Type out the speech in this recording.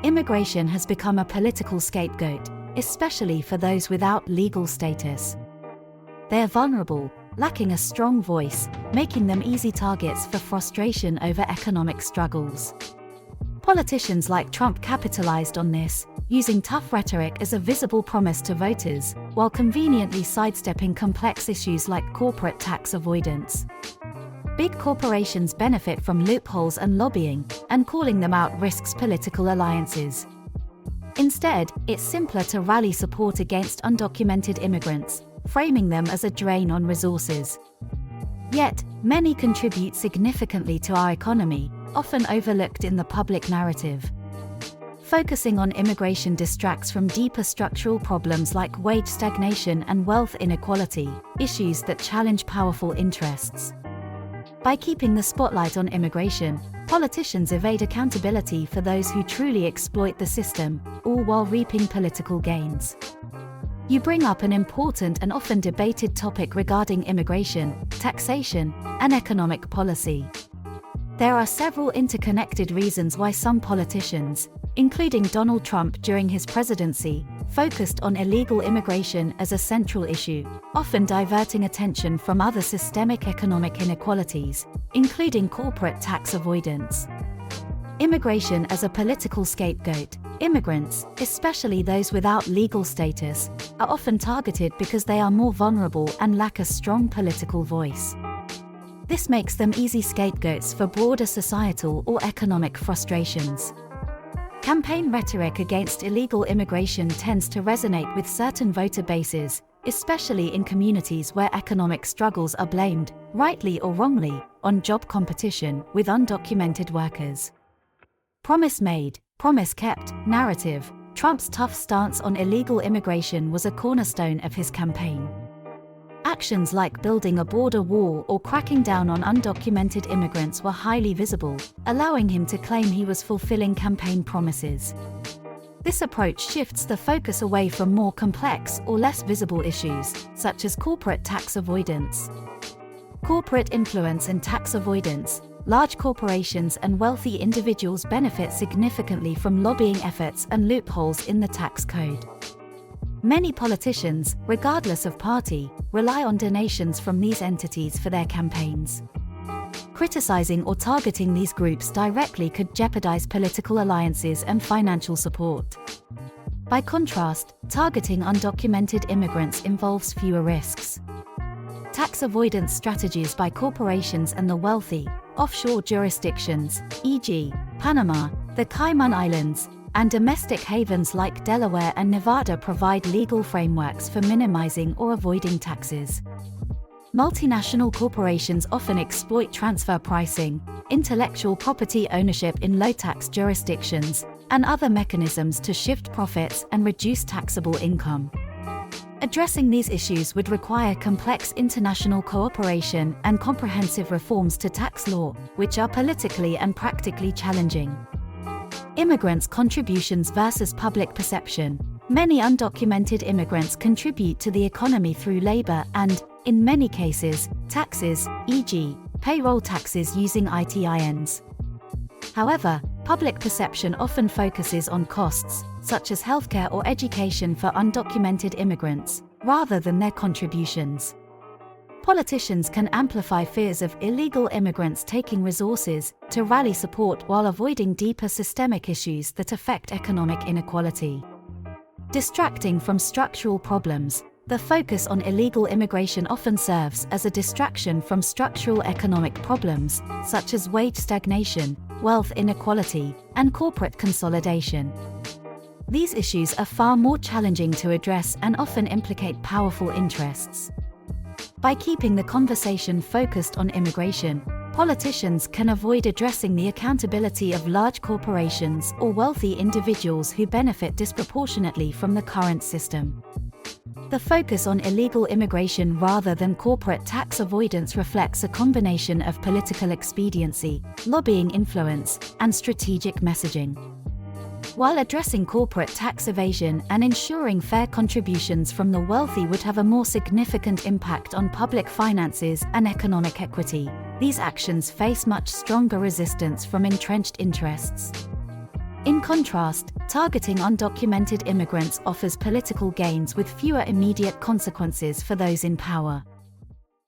Immigration has become a political scapegoat, especially for those without legal status. They are vulnerable, lacking a strong voice, making them easy targets for frustration over economic struggles. Politicians like Trump capitalized on this, using tough rhetoric as a visible promise to voters, while conveniently sidestepping complex issues like corporate tax avoidance. Big corporations benefit from loopholes and lobbying, and calling them out risks political alliances. Instead, it's simpler to rally support against undocumented immigrants, framing them as a drain on resources. Yet, many contribute significantly to our economy, often overlooked in the public narrative. Focusing on immigration distracts from deeper structural problems like wage stagnation and wealth inequality, issues that challenge powerful interests. By keeping the spotlight on immigration, politicians evade accountability for those who truly exploit the system, all while reaping political gains. You bring up an important and often debated topic regarding immigration, taxation, and economic policy. There are several interconnected reasons why some politicians, including Donald Trump during his presidency, focused on illegal immigration as a central issue, often diverting attention from other systemic economic inequalities, including corporate tax avoidance. Immigration as a political scapegoat. Immigrants, especially those without legal status, are often targeted because they are more vulnerable and lack a strong political voice. This makes them easy scapegoats for broader societal or economic frustrations. Campaign rhetoric against illegal immigration tends to resonate with certain voter bases, especially in communities where economic struggles are blamed, rightly or wrongly, on job competition with undocumented workers. Promise made, promise kept narrative. Trump's tough stance on illegal immigration was a cornerstone of his campaign. Actions like building a border wall or cracking down on undocumented immigrants were highly visible, allowing him to claim he was fulfilling campaign promises. This approach shifts the focus away from more complex or less visible issues, such as corporate tax avoidance. Corporate influence and tax avoidance. Large corporations and wealthy individuals benefit significantly from lobbying efforts and loopholes in the tax code. Many politicians, regardless of party, rely on donations from these entities for their campaigns. Criticizing or targeting these groups directly could jeopardize political alliances and financial support. By contrast, targeting undocumented immigrants involves fewer risks. Tax avoidance strategies by corporations and the wealthy, offshore jurisdictions, e.g., Panama, the Cayman Islands, and domestic havens like Delaware and Nevada provide legal frameworks for minimizing or avoiding taxes. Multinational corporations often exploit transfer pricing, intellectual property ownership in low-tax jurisdictions, and other mechanisms to shift profits and reduce taxable income. Addressing these issues would require complex international cooperation and comprehensive reforms to tax law, which are politically and practically challenging. Immigrants' contributions versus public perception. Many undocumented immigrants contribute to the economy through labor and, in many cases, taxes, e.g., payroll taxes using ITINs. However, public perception often focuses on costs, such as healthcare or education for undocumented immigrants, rather than their contributions. Politicians can amplify fears of illegal immigrants taking resources to rally support while avoiding deeper systemic issues that affect economic inequality. Distracting from structural problems. The focus on illegal immigration often serves as a distraction from structural economic problems, such as wage stagnation, wealth inequality, and corporate consolidation. These issues are far more challenging to address and often implicate powerful interests. By keeping the conversation focused on immigration, politicians can avoid addressing the accountability of large corporations or wealthy individuals who benefit disproportionately from the current system. The focus on illegal immigration rather than corporate tax avoidance reflects a combination of political expediency, lobbying influence, and strategic messaging. While addressing corporate tax evasion and ensuring fair contributions from the wealthy would have a more significant impact on public finances and economic equity, these actions face much stronger resistance from entrenched interests. In contrast, targeting undocumented immigrants offers political gains with fewer immediate consequences for those in power.